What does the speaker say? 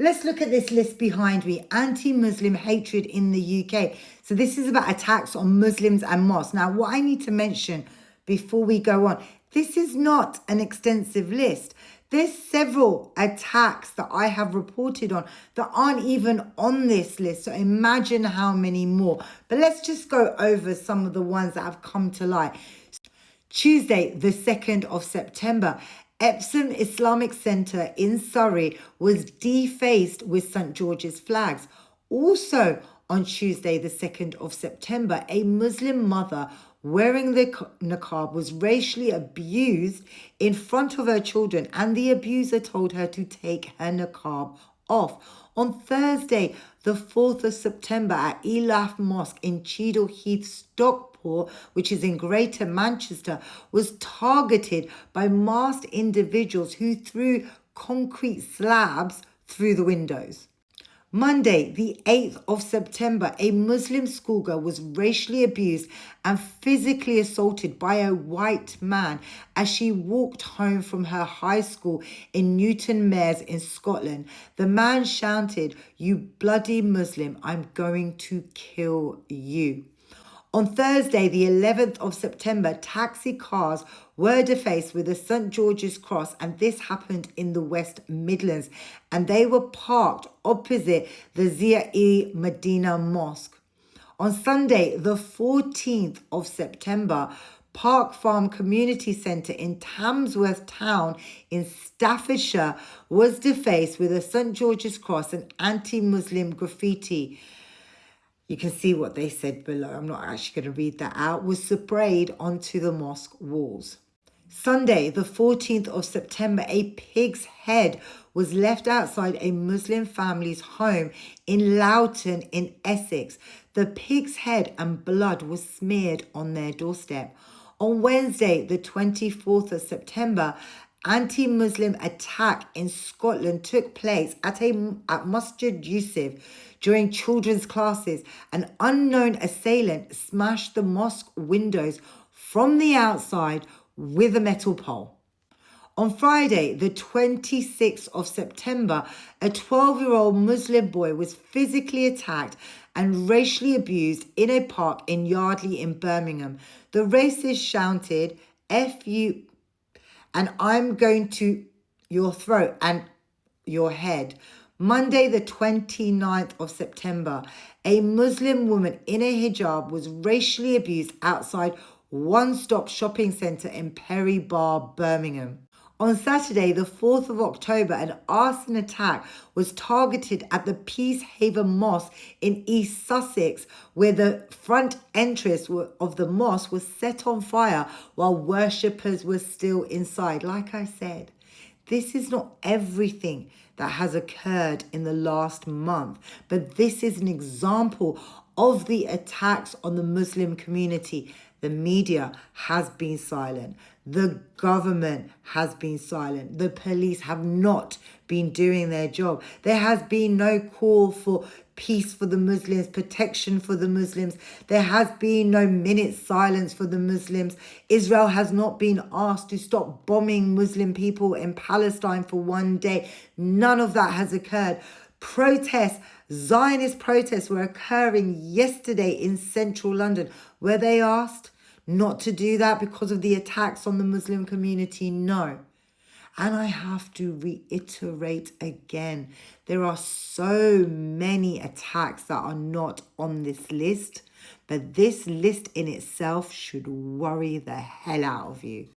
Let's look at this list behind me. Anti-Muslim hatred in the UK. So this is about attacks on Muslims and mosques. Now, what I need to mention before we go on, this is not an extensive list. There's several attacks that I have reported on that aren't even on this list. So imagine how many more. But let's just go over some of the ones that have come to light. Tuesday, the 2nd of September, Epsom Islamic Centre in Surrey was defaced with St George's flags. Also on Tuesday, the 2nd of September, a Muslim mother wearing the niqab was racially abused in front of her children, and the abuser told her to take her niqab off. On Thursday, the 4th of September, at Elaf Mosque in Cheadle Heath, Stockport, which is in Greater Manchester, was targeted by masked individuals who threw concrete slabs through the windows. Monday, the 8th of September, a Muslim schoolgirl was racially abused and physically assaulted by a white man as she walked home from her high school in Newton Mears in Scotland. The man shouted, "You bloody Muslim, I'm going to kill you." On Thursday, the 11th of September, taxi cars were defaced with a St George's cross, and this happened in the West Midlands, and they were parked opposite the Zia-e-Medina Mosque. On Sunday, the 14th of September, Park Farm Community Centre in Tamsworth Town in Staffordshire was defaced with a St George's cross and anti-Muslim graffiti. You can see what they said below. I'm not actually going to read that out. Was sprayed onto the mosque walls. Sunday, the 14th of September, a pig's head was left outside a Muslim family's home in Loughton in Essex. The pig's head and blood was smeared on their doorstep. On Wednesday, the 24th of September, anti-Muslim attack in Scotland took place at Masjid Yusuf during children's classes. An unknown assailant smashed the mosque windows from the outside with a metal pole. On Friday, the 26th of September, a 12-year-old Muslim boy was physically attacked and racially abused in a park in Yardley in Birmingham. The racist shouted, "F you, and I'm going to your throat and your head." Monday, the 29th of September, a Muslim woman in a hijab was racially abused outside One Stop Shopping Centre in Perry Bar, Birmingham. On Saturday, the 4th of October, an arson attack was targeted at the Peacehaven Mosque in East Sussex, where the front entrance of the mosque was set on fire while worshippers were still inside. Like I said, this is not everything that has occurred in the last month, but this is an example of the attacks on the Muslim community. The media has been silent. The government has been silent. The police have not been doing their job. There has been no call for peace for the Muslims, protection for the Muslims. There has been no minute silence for the Muslims. Israel has not been asked to stop bombing Muslim people in Palestine for one day. None of that has occurred. Protests, Zionist protests were occurring yesterday in central London. Were they asked not to do that because of the attacks on the Muslim community? No. And I have to reiterate again, there are so many attacks that are not on this list, but this list in itself should worry the hell out of you.